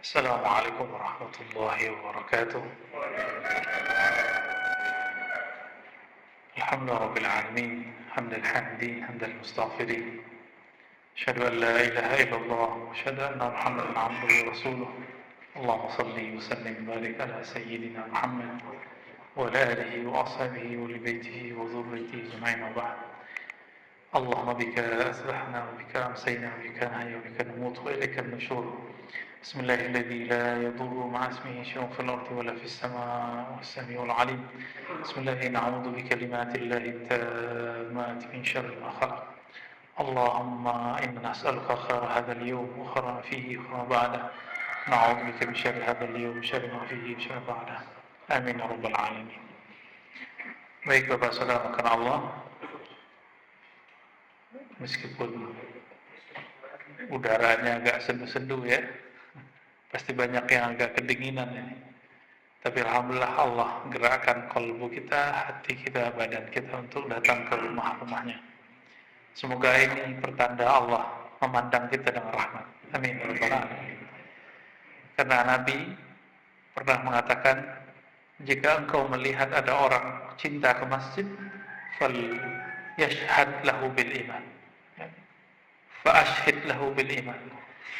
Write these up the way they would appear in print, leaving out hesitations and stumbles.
السلام عليكم ورحمة الله وبركاته. الحمد لله رب العالمين، حمد الحامدين حمد المستغفرين، أشهد أن لا إله إلا الله وأشهد أن محمدا عبده ورسوله. اللهم صل وسلم وبارك على سيدنا محمد وعلى آله وأصحابه ولبيته وذريته أجمعين وبعد. اللهم بك أصبحنا وبك أمسينا وبك نحيا وبك نموت وإليك النشور. بسم الله الذي لا يضر مع اسمه شيء في الأرض ولا في السماء والسميع العليم. بسم الله نعوذ بكلمات الله التامات من شر ما خلق. اللهم إنا نسألك خير هذا اليوم وخير ما فيه وخير ما بعده. نعوذ بك من شر هذا اليوم وشر ما فيه وشر ما بعده. Amin ya rabbal alamin. Baik Bapak Saudara karena Allah, meskipun udaranya agak sendu-sendu ya, pasti banyak yang agak kedinginan ini. Tapi alhamdulillah Allah gerakkan kalbu kita, hati kita, badan kita untuk datang ke rumah-rumahnya. Semoga ini pertanda Allah memandang kita dengan rahmat. Amin ya rabbal alamin. Karena Nabi pernah mengatakan, jika engkau melihat ada orang cinta ke masjid, fal yashhad lahu bil iman, fa ashhid lahu bil iman,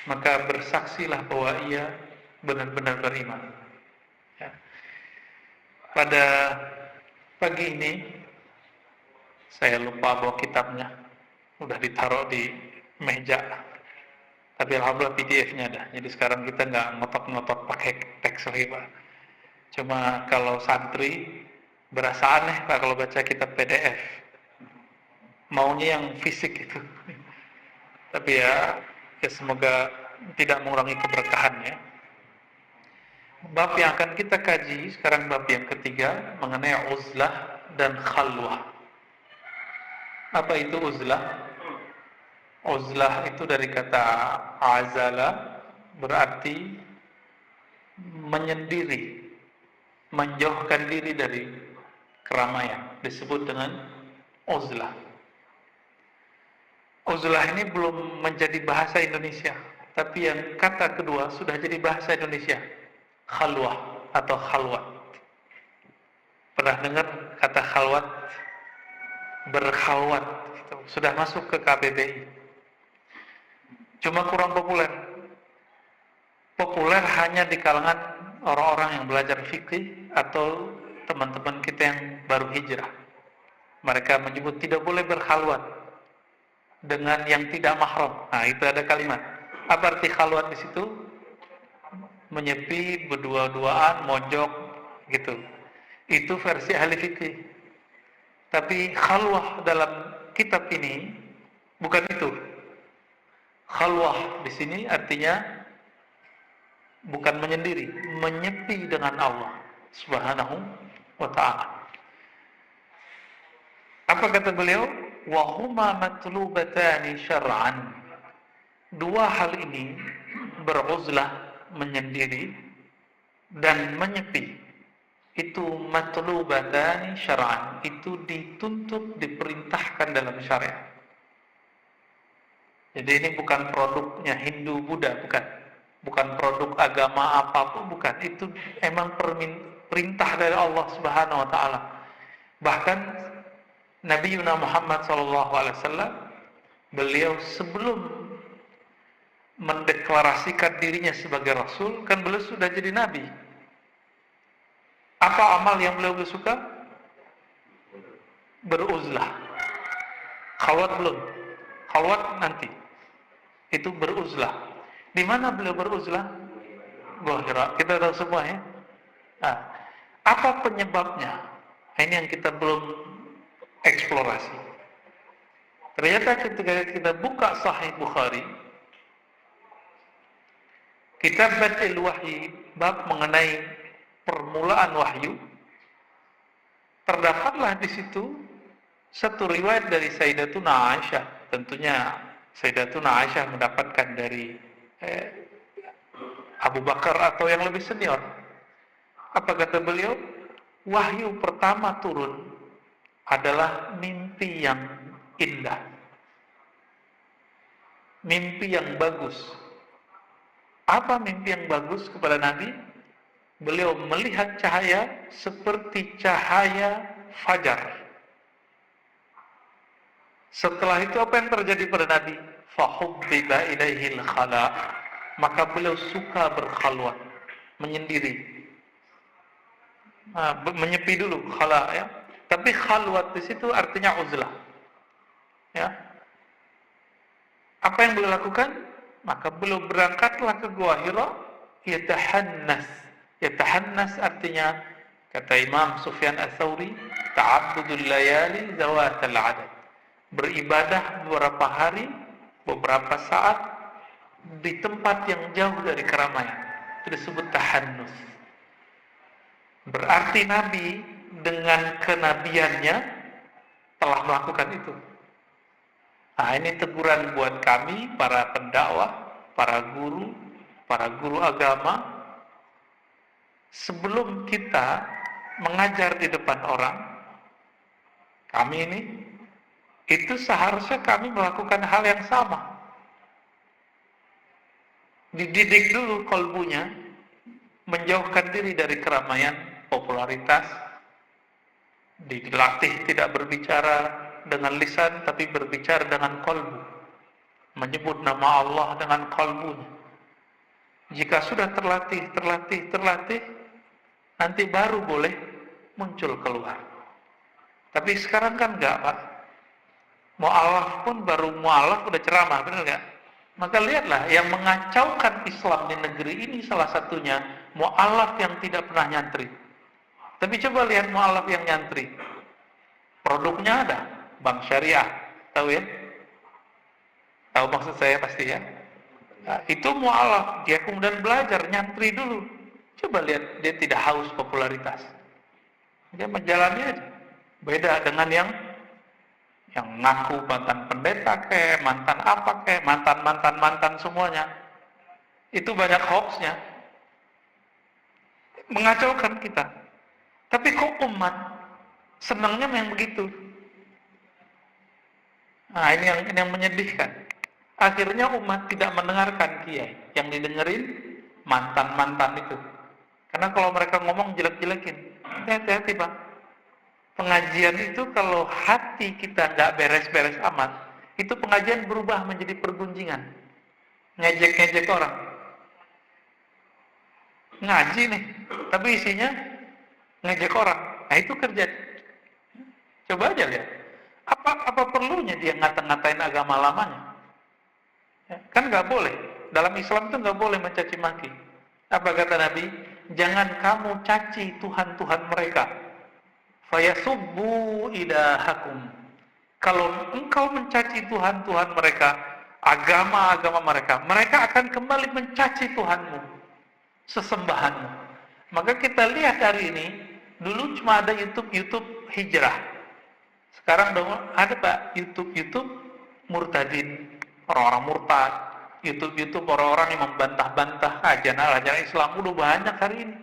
maka bersaksilah bahwa ia benar-benar beriman. Ya. Pada pagi ini saya lupa bawa kitabnya, udah ditaruh di meja, tapi alhamdulillah PDF-nya ada. Jadi sekarang kita nggak ngotot-ngotot pakai teks lagi Pak. Cuma kalau santri berasa aneh Pak kalau baca kitab PDF, maunya yang fisik itu. Tapi ya semoga tidak mengurangi keberkahannya. Bab yang akan kita kaji sekarang bab yang ketiga mengenai uzlah dan khalwah. Apa itu uzlah? Uzlah itu dari kata azala, berarti menyendiri, menjauhkan diri dari keramaian, disebut dengan uzlah. Uzlah ini belum menjadi bahasa Indonesia, tapi yang kata kedua sudah jadi bahasa Indonesia, khalwah atau khalwat. Pernah dengar kata khalwat? Berkhalwat gitu. Sudah masuk ke KBBI, cuma kurang populer. Populer hanya di kalangan orang-orang yang belajar fikih atau teman-teman kita yang baru hijrah. Mereka menyebut tidak boleh berkhalwat dengan yang tidak mahram. Nah, itu ada kalimat. Apa arti khalwat di situ? Menyepi, berdua-duaan, mojok, gitu. Itu versi ahli fikih. Tapi khalwah dalam kitab ini bukan itu. Khalwah di sini artinya bukan menyendiri, menyepi dengan Allah Subhanahu wa ta'ala. Apa kata beliau? Wa huma matlubatani syar'an. Dua hal ini, beruzlah, menyendiri, dan menyepi, itu matlubatani syar'an, itu dituntut, diperintahkan dalam syariat. Jadi ini bukan produknya Hindu Buddha, bukan produk agama apapun, bukan. Itu emang perintah dari Allah Subhanahu wa ta'ala. Bahkan Nabi Muhammad SAW, beliau sebelum mendeklarasikan dirinya sebagai Rasul, kan beliau sudah jadi Nabi. Apa amal yang beliau suka? Beruzlah. Khalwat belum. Khalwat nanti. Itu beruzlah. Di mana beliau beruzlah? Gohira. Kita tahu semua ya. Nah, apa penyebabnya? Ini yang kita belum eksplorasi. Ternyata ketika kita buka Sahih Bukhari, kitab Bad'il Wahyi, bab mengenai permulaan wahyu, terdapatlah di situ satu riwayat dari Sayyidatuna Aisyah. Tentunya Sayyidatuna Aisyah mendapatkan dari Abu Bakar atau yang lebih senior. Apa kata beliau? Wahyu pertama turun adalah mimpi yang indah, mimpi yang bagus. Apa mimpi yang bagus kepada Nabi? Beliau melihat cahaya seperti cahaya fajar. Setelah itu apa yang terjadi pada Nabi? Fahubbiba ilaihil khala. Maka beliau suka berkhalwat, menyendiri. Menyepi dulu khala, ya. Tapi khalwat di situ artinya uzlah. Ya. Apa yang beliau lakukan? Maka beliau berangkatlah ke Gua Hira, yatahannas. Yatahannas artinya, kata Imam Sufyan Ats-Tsauri, ta'abbudul layali zawatal adad. Beribadah beberapa hari, beberapa saat di tempat yang jauh dari keramaian. Itu disebut tahannus. Berarti Nabi dengan kenabiannya telah melakukan itu. Nah, ini teguran buat kami, para pendakwah, para guru agama. Sebelum kita mengajar di depan orang, kami ini, itu seharusnya kami melakukan hal yang sama. Dididik dulu kolbunya, menjauhkan diri dari keramaian, popularitas, dilatih tidak berbicara dengan lisan, tapi berbicara dengan kolbu, menyebut nama Allah dengan kolbunya. Jika sudah terlatih, nanti baru boleh muncul keluar. Tapi sekarang kan enggak, Pak. Mu'alaf pun baru mu'alaf udah ceramah, benar enggak? Maka lihatlah, yang mengacaukan Islam di negeri ini salah satunya mu'alaf yang tidak pernah nyantri. Tapi coba lihat mu'alaf yang nyantri. Produknya ada, bank syariah, tahu ya? Tahu maksud saya pasti ya? Nah, itu mu'alaf, dia kemudian belajar, nyantri dulu. Coba lihat, dia tidak haus popularitas. Dia menjalani aja. Beda dengan yang ngaku mantan pendeta mantan apa mantan semuanya. Itu banyak hoaxnya. Mengacaukan kita. Tapi kok umat senangnya yang begitu? Nah, ini yang menyedihkan. Akhirnya umat tidak mendengarkan kiai, yang didengerin mantan itu. Karena kalau mereka ngomong jelek-jelekin, hati-hati Pak. Pengajian itu kalau hati kita nggak beres-beres amat, itu pengajian berubah menjadi pergunjingan, ngejek-ngejek orang. Ngaji nih, tapi isinya ngejek orang. Nah itu kerja. Coba aja lihat. Apa perlunya dia ngata-ngatain agama lamanya? Ya, kan nggak boleh. Dalam Islam itu nggak boleh mencaci maki. Apa kata Nabi? Jangan kamu caci Tuhan-Tuhan mereka. Fayasubbu ilahakum. Kalau engkau mencaci Tuhan-Tuhan mereka, agama-agama mereka, mereka akan kembali mencaci Tuhanmu, sesembahanmu. Maka kita lihat hari ini, dulu cuma ada YouTube hijrah. Sekarang ada Pak, YouTube murtadin, orang-orang murtad, YouTube orang-orang yang membantah-bantah ajaran Islam. Udah banyak hari ini.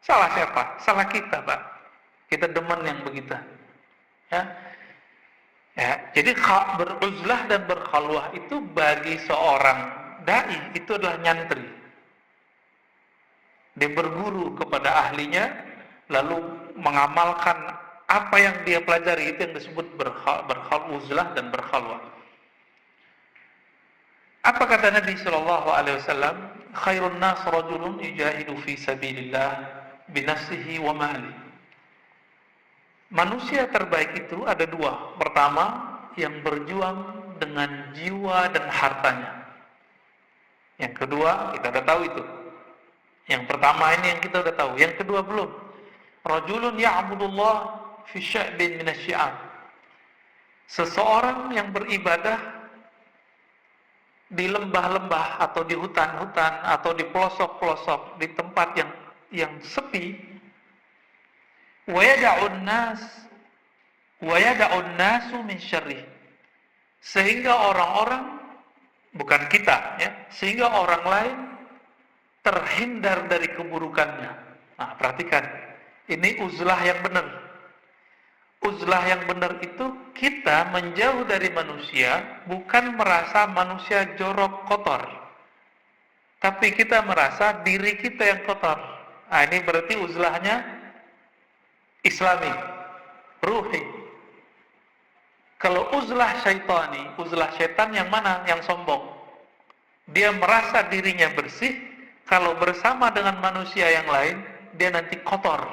Salah siapa? Salah kita Pak. Kita demen yang begitu. Ya. Jadi beruzlah dan berkhalwah itu bagi seorang dai itu adalah nyantri. Dia berguru kepada ahlinya, lalu mengamalkan apa yang dia pelajari, itu yang disebut beruzlah dan berkhalwah. Apa kata Nabi sallallahu alaihi wasallam? Khairun nas rajulun yujahidu fi sabilillah bi nafsihi wa malihi. Manusia terbaik itu ada dua. Pertama, yang berjuang dengan jiwa dan hartanya. Yang kedua, kita udah tahu itu. Yang pertama ini yang kita udah tahu. Yang kedua belum. Rajulun ya'budullah fi sya'bin minasyi'ab. Seseorang yang beribadah di lembah-lembah atau di hutan-hutan atau di pelosok-pelosok, di tempat yang sepi. Wa yada'un nasu min syarrih. Sehingga orang-orang, bukan kita ya, sehingga orang lain terhindar dari keburukannya. Nah, perhatikan. Ini uzlah yang benar. uzlah yang benar itu kita menjauh dari manusia, bukan merasa manusia jorok kotor, tapi kita merasa diri kita yang kotor. Nah, ini berarti uzlahnya Islami, ruhi. Kalau uzlah syaitani, uzlah syaitan yang mana? Yang sombong. Dia merasa dirinya bersih, kalau bersama dengan manusia yang lain, dia nanti kotor.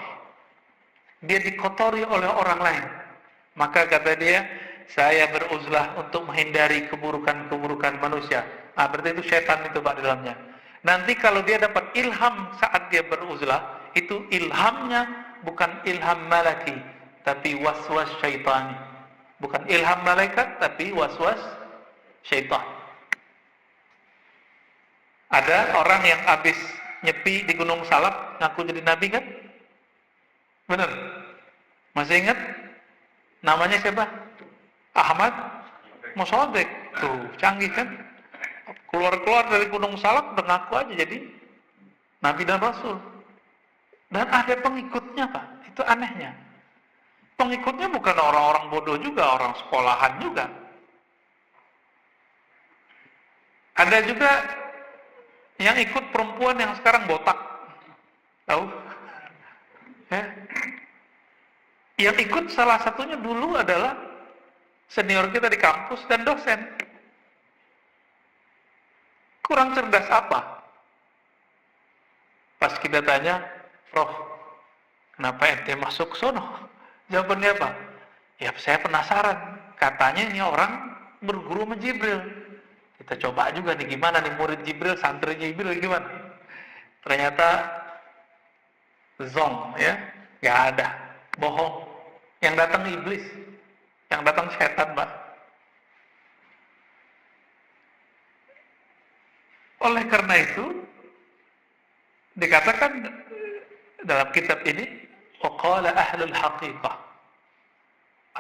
Dia dikotori oleh orang lain. Maka kata dia, saya beruzlah untuk menghindari keburukan-keburukan manusia. Ah, berarti itu syaitan itu Pak di dalamnya. Nanti kalau dia dapat ilham saat dia beruzlah, itu ilhamnya bukan ilham malaki, tapi waswas syaitani. Bukan ilham malaikat, tapi waswas syaitan. Ada orang yang habis nyepi di Gunung Salak ngaku jadi nabi kan? Benar? Masih ingat? Namanya siapa? Ahmad Mosodek. Tuh, canggih kan? Keluar-keluar dari Gunung Salak udah ngaku aja jadi nabi dan rasul. Dan ada pengikutnya Pak. Itu anehnya. Pengikutnya bukan orang-orang bodoh juga, orang sekolahan juga. Ada juga yang ikut perempuan yang sekarang botak. Tahu? Ya. Yang ikut salah satunya dulu adalah senior kita di kampus dan dosen. Kurang cerdas apa? Pas kita tanya, Prof, kenapa ente masuk sono? Jawabannya apa? Ya saya penasaran. Katanya ini orang berguru sama Jibril. Kita coba juga nih gimana nih murid Jibril, santri Jibril gimana? Ternyata zong ya, nggak ada, bohong. Yang datang iblis, yang datang setan, Mbak. Oleh karena itu, dikatakan dalam kitab ini, waqala ahlul haqiqah,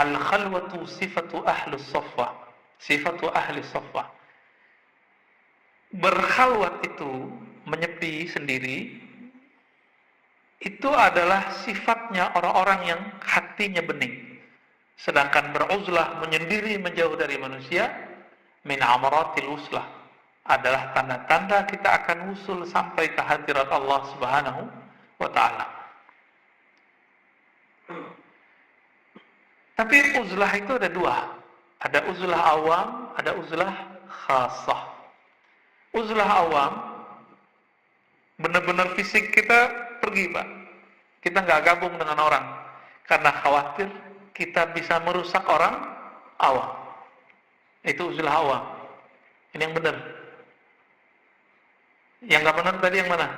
al-khalwatu sifatu ahlus saffah, sifatu ahli saffah. Berkhalwat itu, menyepi sendiri, itu adalah sifatnya orang-orang yang hatinya bening. Sedangkan beruzlah, menyendiri, menjauh dari manusia, min amaratil uslah, adalah tanda-tanda kita akan usul sampai ke hadirat Allah Subhanahu wa ta'ala. Tapi uzlah itu ada dua. Ada uzlah awam, ada uzlah khasah. Uzlah awam, benar-benar fisik kita pergi Pak. Kita nggak gabung dengan orang karena khawatir kita bisa merusak orang awam. Itu uzlah awam. Ini yang benar. Yang nggak benar tadi yang mana?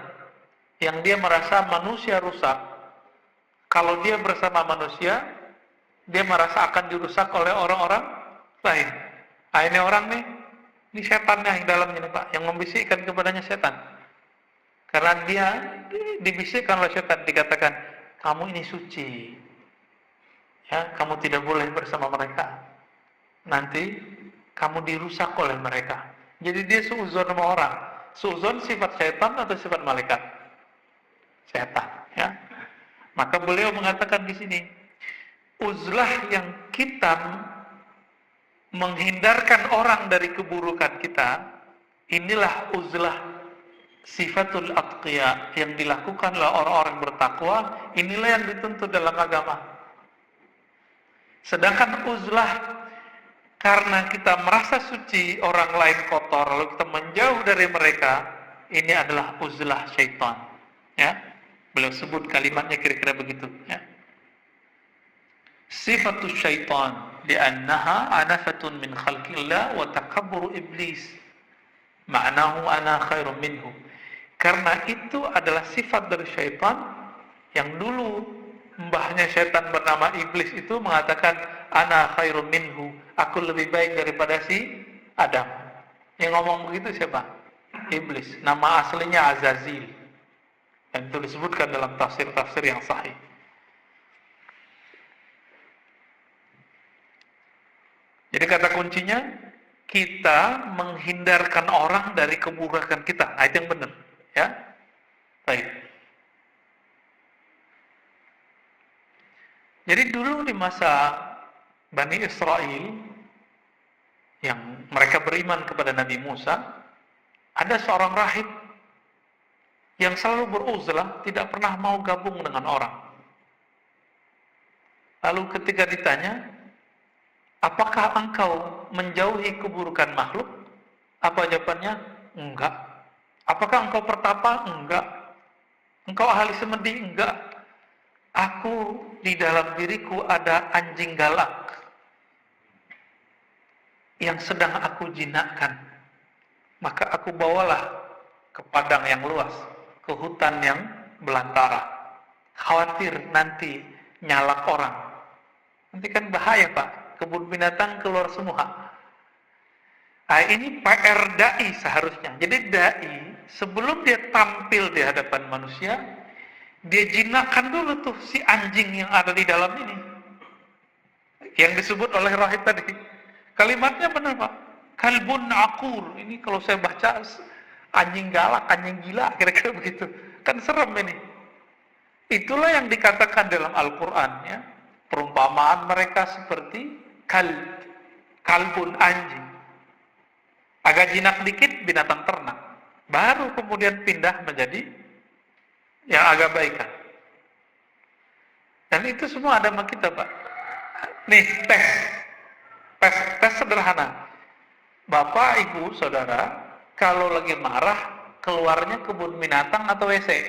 Yang dia merasa manusia rusak. Kalau dia bersama manusia, dia merasa akan dirusak oleh orang-orang lain. Nah, ini orang nih, ini setannya yang dalamnya nih Pak, yang membisikkan kepadanya setan. Karena dia dibisikkan oleh setan, dikatakan, kamu ini suci, ya, kamu tidak boleh bersama mereka. Nanti kamu dirusak oleh mereka. Jadi dia suuzon sama orang. Suuzon sifat setan atau sifat malaikat? Setan, ya. Maka beliau mengatakan di sini, uzlah yang kita menghindarkan orang dari keburukan kita, inilah uzlah sifatul atqiya yang dilakukan oleh orang-orang bertakwa. Inilah yang dituntut dalam agama. Sedangkan uzlah karena kita merasa suci, orang lain kotor, lalu kita menjauh dari mereka, ini adalah uzlah syaitan. Ya, beliau sebut kalimatnya kira-kira begitu. Ya. Sifatul syaitan li'annaha anafatun min khalqillah wa takabburu iblis. Ma'nahu ana khairum minhu. Karena itu adalah sifat dari syaitan yang dulu mbahnya syaitan bernama iblis itu mengatakan ana khairum minhu, aku lebih baik daripada si Adam. Yang ngomong begitu siapa? Iblis. Nama aslinya Azazil. Dan itu disebutkan dalam tafsir-tafsir yang sahih. Jadi kata kuncinya, kita menghindarkan orang dari keburukan kita. Nah, itu yang benar. Ya, baik. Jadi dulu di masa Bani Israel yang mereka beriman kepada Nabi Musa, ada seorang rahib yang selalu beruzlah, tidak pernah mau gabung dengan orang. Lalu ketika ditanya, apakah engkau menjauhi keburukan makhluk? Apa jawabannya? Enggak. Apakah engkau pertapa? Enggak. Engkau ahli semedi? Enggak. Aku, di dalam diriku ada anjing galak yang sedang aku jinakkan. Maka aku bawalah ke padang yang luas, ke hutan yang belantara. Khawatir nanti nyalak orang. Nanti kan bahaya, Pak. Kebun binatang keluar semua. Nah, ini PR dai seharusnya. Jadi dai sebelum dia tampil di hadapan manusia, dia jinakkan dulu tuh si anjing yang ada di dalam ini. Yang disebut oleh rahib tadi. Kalimatnya benar, Pak. Kalbun akur. Ini kalau saya baca anjing galak, anjing gila, kira-kira begitu. Kan serem ini. Itulah yang dikatakan dalam Al-Quran, ya. Perumpamaan mereka seperti kalbun, anjing. Agak jinak dikit, binatang ternak. Baru kemudian pindah menjadi yang agak baikan. Dan itu semua ada sama kita, Pak. Nih, tes sederhana. Bapak, Ibu, Saudara, kalau lagi marah, keluarnya kebun binatang atau WC?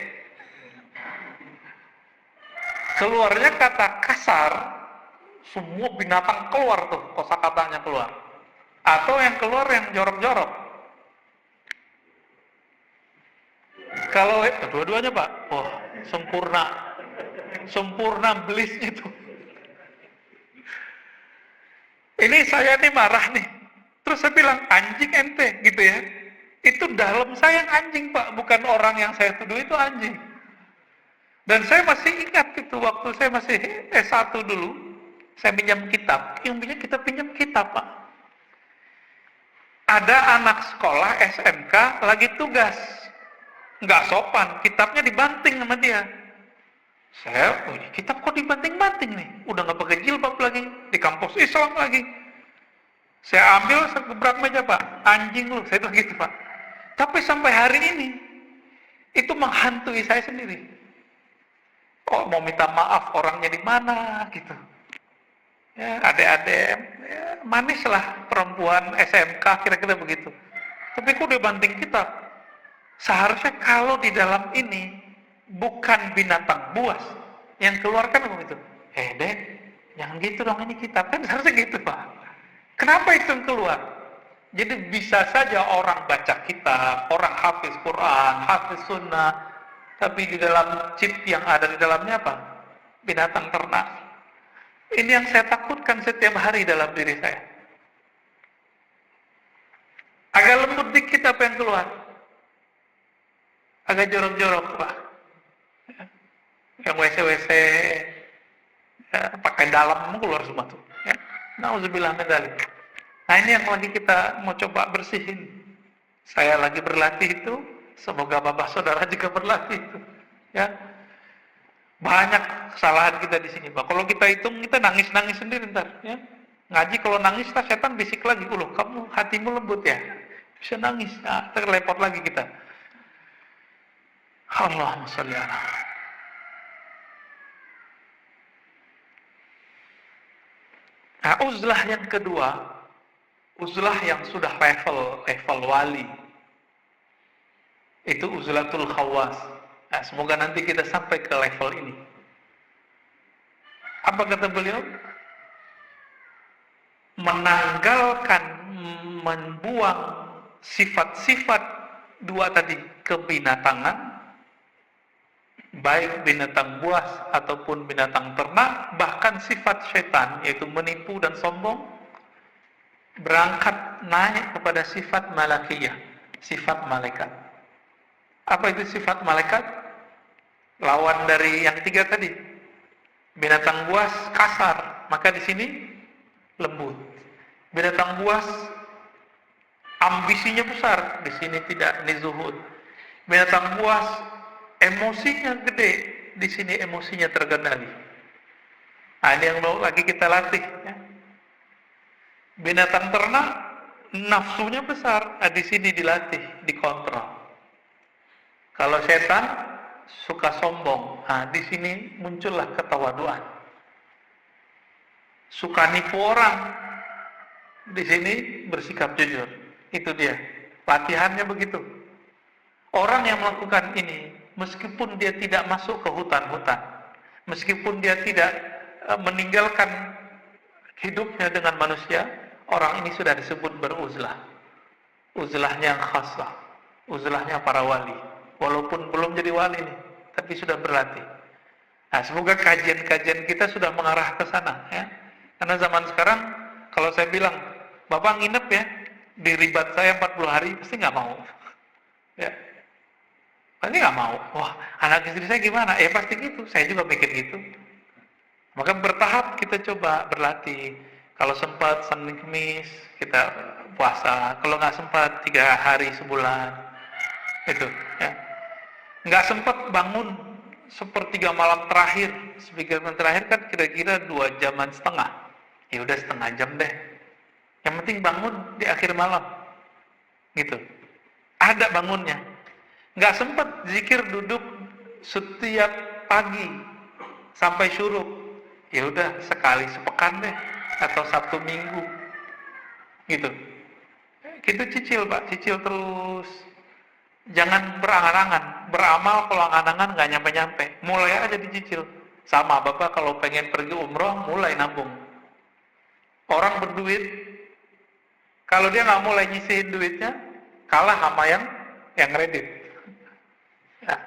Keluarnya kata kasar, semua binatang keluar tuh, kosakatanya keluar. Atau yang keluar yang jorok-jorok. Kalau dua-duanya, Pak, wah, sempurna belisnya tuh. Ini saya nih marah nih, terus saya bilang anjing ente, gitu ya. Itu dalam saya anjing, Pak, bukan orang yang saya tuduh itu anjing. Dan saya masih ingat itu waktu saya masih S1 dulu, saya pinjam kitab, kita pinjam kitab, Pak. Ada anak sekolah SMK lagi tugas, nggak sopan, kitabnya dibanting sama dia. Saya, kitab kok dibanting-banting nih? Udah nggak pakai jilbab lagi, di kampus Islam lagi. Saya ambil, saya gebrak meja, Pak. Anjing lu, saya bilang gitu, Pak. Tapi sampai hari ini, itu menghantui saya sendiri. Oh, mau minta maaf orangnya di mana, gitu. Ya, adik-adik, ya, manis lah perempuan SMK, kira-kira begitu. Tapi kok dia banting kitab? Seharusnya kalau di dalam ini bukan binatang buas yang keluarkan begitu. Dek, jangan gitu dong, ini kitab. Kan seharusnya gitu, Pak. Kenapa itu yang keluar? Jadi bisa saja orang baca kitab, orang hafiz Quran, hafiz sunnah, tapi di dalam chip yang ada di dalamnya apa? Binatang ternak. Ini yang saya takutkan setiap hari dalam diri saya. Agak lembut dikit apa yang keluar? Agak jorok-jorok, Pak. Yang WC-WC ya, pakai dalam keluar semua tuh. Ya. Nauzubillah min dzalik. Nah, ini yang lagi kita mau coba bersihin. Saya lagi berlatih itu, semoga Bapak Saudara juga berlatih itu. Ya. Banyak kesalahan kita di sini, Pak. Kalau kita hitung, kita nangis-nangis sendiri ntar. Ya. Ngaji kalau nangis, setan bisik lagi. Loh, kamu hatimu lembut ya? Bisa nangis. Nah, terlepot lagi kita. Allahumma sholli ala. Nah, uzlah yang kedua, uzlah yang sudah level wali. Itu uzlatul khawas. Nah, semoga nanti kita sampai ke level ini. Apa kata beliau? Menanggalkan, membuang sifat-sifat dua tadi, kebinatangan, baik binatang buas ataupun binatang ternak, bahkan sifat syaitan, yaitu menipu dan sombong, berangkat naik kepada sifat malakiyah, sifat malaikat. Apa itu sifat malaikat? Lawan dari yang tiga tadi. Binatang buas kasar, maka di sini lembut. Binatang buas ambisinya besar, di sini tidak, ini zuhud. Binatang buas emosinya gede, di sini emosinya terkendali. Nah, ini yang mau lagi kita latih. Ya. Binatang ternak nafsunya besar, di sini dilatih, dikontrol. Kalau setan suka sombong, di sini muncullah ketawaduan. Suka nipu orang, di sini bersikap jujur. Itu dia. Latihannya begitu. Orang yang melakukan ini, meskipun dia tidak masuk ke hutan-hutan, meskipun dia tidak meninggalkan hidupnya dengan manusia, orang ini sudah disebut beruzlah. Uzlahnya yang khasah, uzlahnya para wali. Walaupun belum jadi wali nih, tapi sudah berlatih. Nah, semoga kajian-kajian kita sudah mengarah ke sana, ya. Karena zaman sekarang, kalau saya bilang, Bapak nginep ya, di ribat saya 40 hari, pasti nggak mau. Ya, pasti nggak mau. Wah, anak istri saya gimana? Pasti gitu, saya juga mikir gitu. Maka bertahap kita coba berlatih. Kalau sempat Senin Kemis kita puasa. Kalau nggak sempat 3 hari sebulan, itu. Ya. Nggak sempat bangun sepertiga malam terakhir. Sepertiga terakhir kan kira-kira 2 jaman setengah. Ya udah setengah jam deh. Yang penting bangun di akhir malam, gitu. Ada bangunnya. Nggak sempat zikir duduk setiap pagi sampai syuruk. Ya udah sekali sepekan deh, atau Sabtu Minggu, gitu. Kita cicil Pak, cicil terus. Jangan berangan-angan, beramal kalau angan-angan nggak nyampe-nyampe. Mulai aja dicicil. Sama Bapak kalau pengen pergi umroh, mulai nabung. Orang berduit, kalau dia nggak mulai nyisihin duitnya, kalah sama yang kredit. Ya.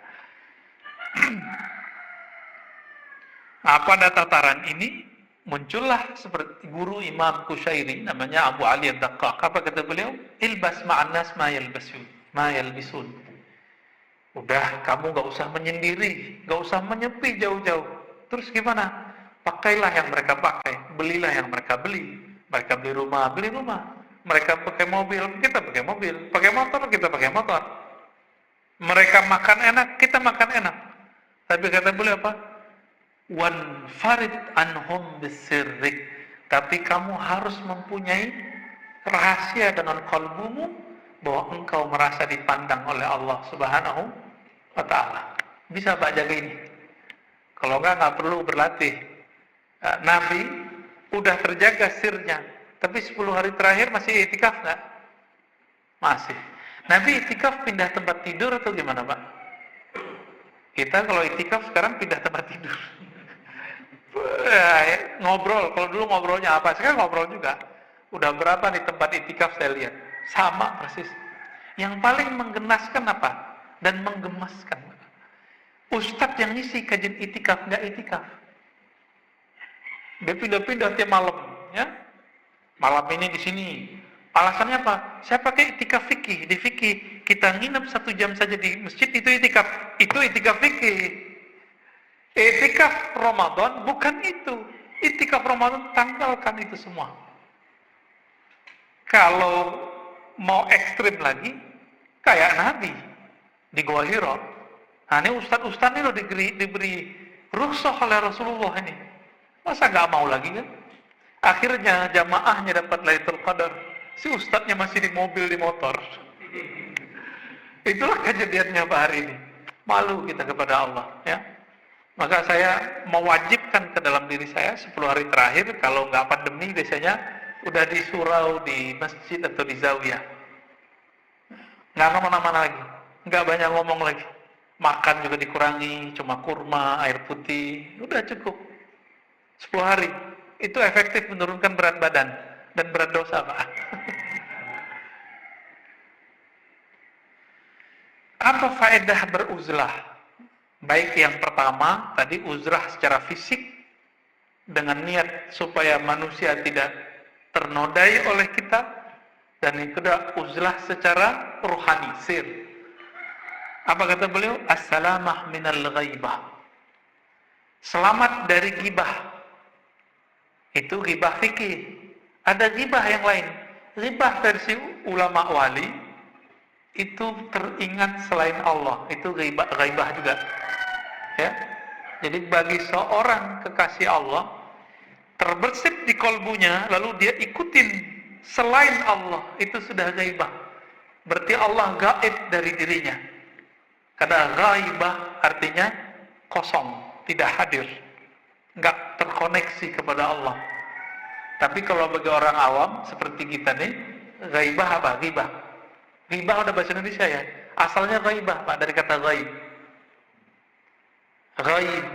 Nah, pada tataran ini muncullah seperti guru Imam Qushairi, namanya Abu Ali Ad-Daqqaq. Apa kata beliau? Ilbas ma'an nas ma yalbisun. Udah, kamu gak usah menyendiri, gak usah menyepi jauh-jauh. Terus gimana? Pakailah yang mereka pakai, belilah yang mereka beli. Mereka beli rumah. Mereka pakai mobil, kita pakai mobil. Pakai motor, kita pakai motor. Mereka makan enak, kita makan enak. Tapi kata beliau apa? Wan farid anhum bisirrik. Tapi kamu harus mempunyai rahasia dengan kalbumu bahwa engkau merasa dipandang oleh Allah Subhanahu wa ta'ala. Bisa Pak jaga ini. Kalau nggak perlu berlatih. Nabi udah terjaga sirnya, tapi 10 hari terakhir masih itikaf nggak? Masih. Nabi itikaf pindah tempat tidur atau gimana Pak? Kita kalau itikaf sekarang pindah tempat tidur. Ngobrol, kalau dulu ngobrolnya apa? Sekarang ngobrol juga. Udah berapa nih tempat itikaf saya lihat? Sama persis. Yang paling menggenaskan apa? Dan menggemaskan. Ustadz yang ngisi kajian itikaf, nggak itikaf. Dia pindah-pindah tiap malam, ya. Malam ini di sini. Alasannya apa? Saya pakai itikaf fikih. Di fikih kita nginep 1 jam saja di masjid, itu itikaf. Itu itikaf fikih. Itikaf Ramadan bukan itu. Itikaf Ramadan tanggalkan itu semua. Kalau mau ekstrim lagi, kayak Nabi di Gua Hira. Nah, ini ustadz-ustadz ini loh diberi rukhsah oleh Rasulullah ini. Masa nggak mau lagi kan? Akhirnya jamaahnya dapat Lailatul Qadar. Si ustadznya masih di mobil, di motor. Itulah kejadiannya Pak hari ini. Malu kita kepada Allah, ya. Maka saya mewajibkan ke dalam diri saya 10 hari terakhir, kalau nggak pandemi biasanya udah di surau, di masjid atau di zawiyah. Nggak kemana-mana lagi, nggak banyak ngomong lagi. Makan juga dikurangi, cuma kurma, air putih, udah cukup. 10 hari, itu efektif menurunkan berat badan dan berat dosa Pak. Apa faedah beruzlah? Baik yang pertama, tadi uzrah secara fisik, dengan niat supaya manusia tidak ternodai oleh kita. Dan yang kedua, uzlah secara ruhani, sir. Apa kata beliau? As-salamah minal ghaibah. Selamat dari gibah. Itu gibah fikih. Ada gibah yang lain. Gibah versi ulama wali, itu teringat selain Allah. Itu ghaibah juga. Ya. Jadi bagi seorang kekasih Allah terbersit di kolbunya, lalu dia ikutin selain Allah, itu sudah ghaibah. Berarti Allah gaib dari dirinya. Karena ghaibah artinya kosong, tidak hadir, nggak terkoneksi kepada Allah. Tapi kalau bagi orang awam seperti kita nih, ghaibah apa? Ghibah. Ghibah udah bahasa Indonesia ya. Asalnya ghaibah, Pak, dari kata ghaib. Ghaib,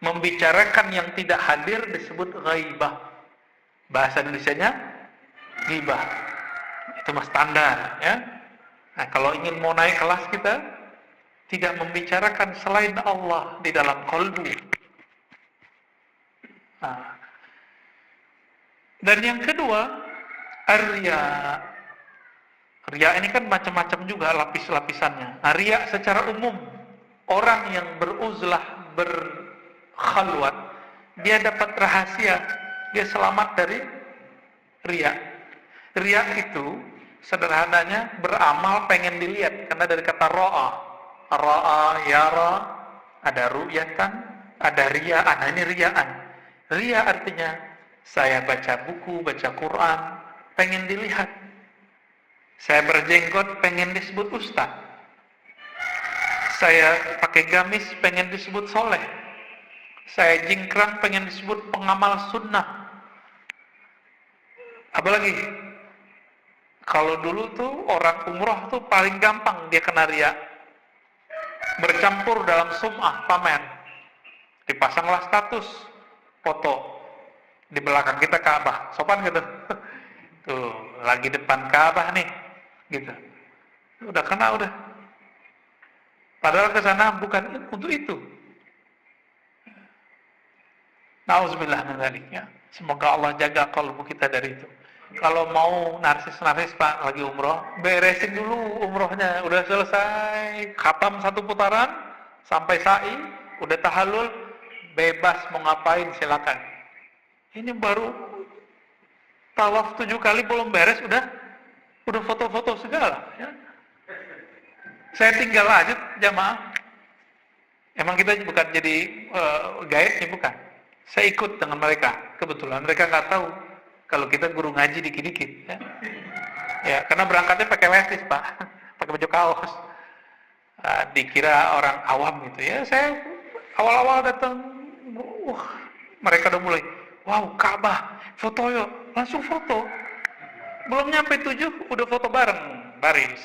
membicarakan yang tidak hadir disebut ghaibah. Bahasa Indonesianya ghibah. Itu mah standar ya. Nah, kalau ingin mau naik kelas kita tidak membicarakan selain Allah di dalam kolbu. Nah. Dan yang kedua, ar-riya. Riya ini kan macam-macam juga lapis-lapisannya. Nah, riya secara umum, orang yang beruzlah, berkhalwat, dia dapat rahasia, dia selamat dari riya. Riya itu sederhananya beramal pengen dilihat, karena dari kata ra'a. Ra'a, yara, ada ru'yatan, ada riya'an. Nah, ini riya'an. Riya artinya saya baca buku, baca Quran, pengen dilihat. Saya berjenggot, pengen disebut ustaz. Saya pakai gamis, pengen disebut soleh. Saya jingkrang, pengen disebut pengamal sunnah. Apalagi kalau dulu tuh orang umroh tuh paling gampang dia kena riya. Bercampur dalam sum'ah, pamer. Dipasanglah status, foto. Di belakang kita Ka'bah, sopan gitu. Tuh, lagi depan Ka'bah nih, gitu. Udah kena udah. Padahal kesana bukan untuk itu. Nauzubillah min dzalik ya. Semoga Allah jaga kalbu kita dari itu. Kalau mau narsis-narsis Pak lagi umroh, beresin dulu umrohnya. Udah selesai, khatam satu putaran, sampai sa'i, udah tahallul, bebas mau ngapain silakan. Ini baru tawaf 7 kali belum beres, udah foto-foto segala. Ya. Saya tinggal aja jamaah. Emang kita bukan jadi guide-nya, bukan. Saya ikut dengan mereka. Kebetulan mereka nggak tahu kalau kita guru ngaji dikit-dikit. Ya. Ya, karena berangkatnya pakai levis Pak, pakai baju kaos. Dikira orang awam gitu ya. Saya awal-awal datang, mereka udah mulai, wow, Ka'bah, foto yuk, langsung foto. Belum nyampe 7, udah foto bareng, baris.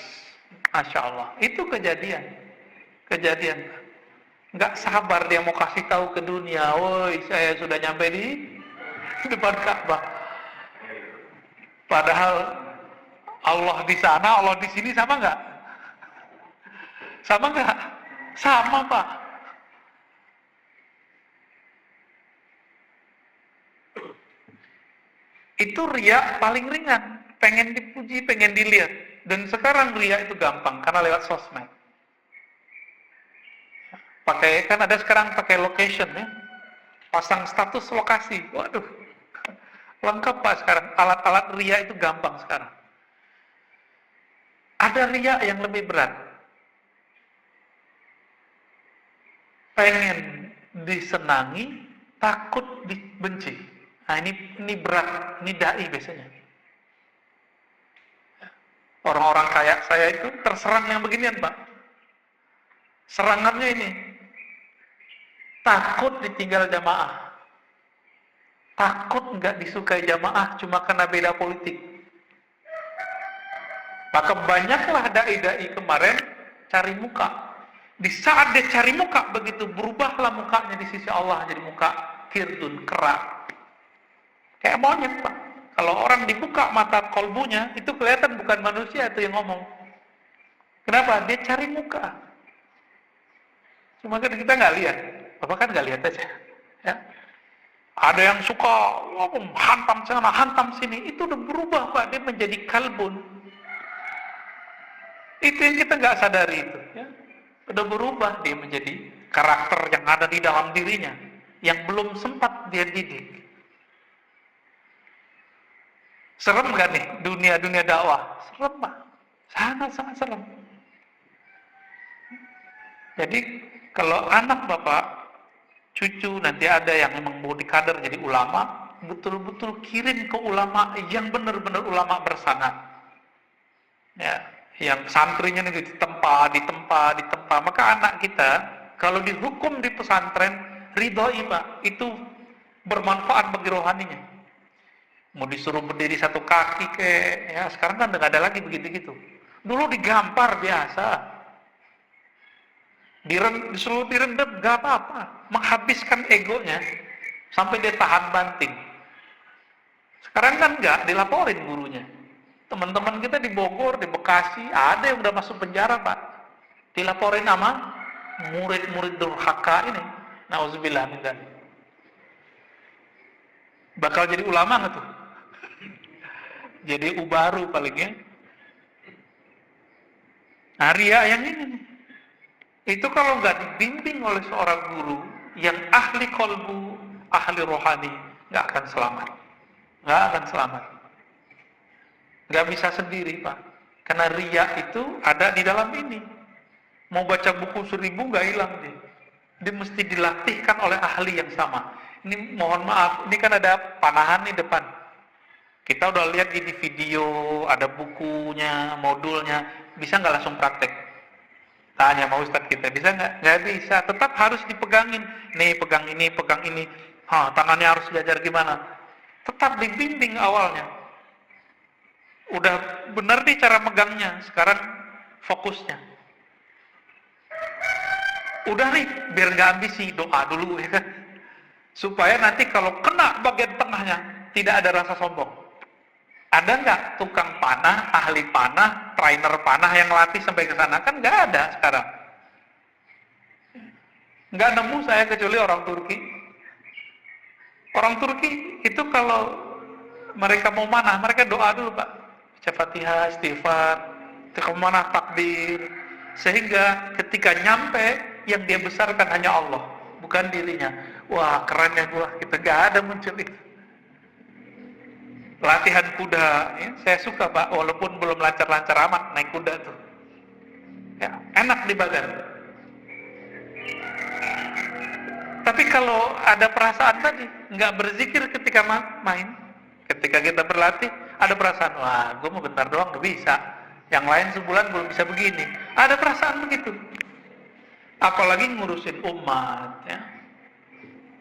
Masya Allah, itu kejadian. Nggak sabar dia mau kasih tahu ke dunia, woi saya sudah nyampe di depan Ka'bah. Padahal Allah di sana, Allah di sini sama nggak? Sama nggak? Sama Pak. Itu riya paling ringan, pengen dipuji, pengen dilihat. Dan sekarang riya itu gampang karena lewat sosmed. Kan ada sekarang pakai location ya, pasang status lokasi. Waduh, lengkap Pak sekarang. Alat-alat riya itu gampang sekarang. Ada riya yang lebih berat. Pengen disenangi, takut dibenci. Nah ini berat, ini dai biasanya. Orang-orang kayak saya itu terserang yang beginian Pak. Serangannya ini, takut ditinggal jamaah, takut nggak disukai jamaah cuma karena beda politik. Maka banyaklah dai-dai kemarin cari muka. Di saat dia cari muka, begitu berubahlah mukanya di sisi Allah jadi muka kirdun, kerak. Kayak monyet Pak. Kalau orang dibuka mata kolbunya, itu kelihatan bukan manusia itu yang ngomong. Kenapa? Dia cari muka. Cuma kan kita nggak lihat. Bapak kan nggak lihat aja. Ya. Ada yang suka hantam sana, hantam sini. Itu udah berubah Pak. Dia menjadi kalbun. Itu yang kita nggak sadari itu. Ya. Udah berubah dia menjadi karakter yang ada di dalam dirinya, yang belum sempat dia didik. Serem gak nih dunia dakwah? Serem Pak. Sangat-sangat serem. Jadi kalau anak Bapak cucu, nanti ada yang memang mau dikader jadi ulama, betul-betul kirim ke ulama yang benar-benar ulama bersanad. Ya, yang santrinya nih ditempa, maka anak kita kalau dihukum di pesantren ridhoi Pak, itu bermanfaat bagi rohaninya. Mau disuruh berdiri satu kaki ya sekarang kan nggak ada lagi begitu-gitu. Dulu digampar biasa, disuruh direndam nggak apa-apa, menghabiskan egonya sampai dia tahan banting. Sekarang kan nggak, dilaporin gurunya. Teman-teman kita di Bogor, di Bekasi, ada yang udah masuk penjara Pak, dilaporin sama murid-murid durhaka ini. Nauzubillah min dzalik. Bakal jadi ulama nggak tuh? Jadi ubaru palingnya. Nah, ria yang ini nih. Itu kalau nggak dibimbing oleh seorang guru yang ahli kolbu, ahli rohani, nggak akan selamat. Nggak akan selamat. Nggak bisa sendiri Pak. Karena ria itu ada di dalam ini. Mau baca buku 1000 nggak hilang dia. Dia mesti dilatihkan oleh ahli yang sama. Ini mohon maaf, ini kan ada panahan di depan. Kita udah lihat di video, ada bukunya, modulnya, bisa nggak langsung praktek? Tanya sama Ustadz kita, bisa nggak? Nggak bisa, tetap harus dipegangin. Nih, pegang ini, pegang ini. Tangannya harus belajar gimana? Tetap dibimbing awalnya. Udah benar nih cara megangnya, sekarang fokusnya. Udah nih, biar nggak ambisi, doa dulu ya kan. Supaya nanti kalau kena bagian tengahnya, tidak ada rasa sombong. Ada nggak tukang panah, ahli panah, trainer panah yang latih sampai ke sana? Kan nggak ada sekarang. Nggak nemu saya kecuali orang Turki. Orang Turki itu kalau mereka mau manah, mereka doa dulu Pak. Baca Fatihah, istighfar, kemana takbir. Sehingga ketika nyampe, yang dia besarkan hanya Allah, bukan dirinya. Wah keren ya gua, kita nggak ada muncul itu. Latihan kuda, ya, saya suka Pak, walaupun belum lancar-lancar amat naik kuda tuh. Ya, enak di badan. Tapi kalau ada perasaan tadi, nggak berzikir ketika main, ketika kita berlatih, ada perasaan, wah, gue mau bentar doang nggak bisa. Yang lain sebulan belum bisa begini. Ada perasaan begitu. Apalagi ngurusin umat, ya.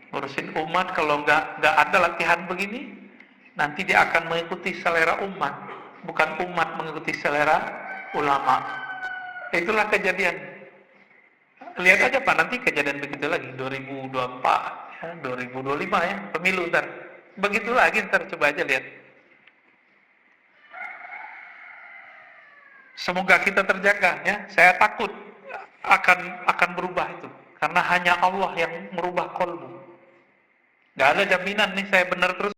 Ngurusin umat kalau nggak ada latihan begini, nanti dia akan mengikuti selera umat, bukan umat mengikuti selera ulama. Itulah kejadian. Lihat aja Pak, nanti kejadian begitu lagi 2024, ya, 2025 ya, pemilu ntar. Begitu lagi ntar, coba aja lihat. Semoga kita terjaga ya. Saya takut akan berubah itu, karena hanya Allah yang merubah kolbu. Gak ada jaminan nih saya benar terus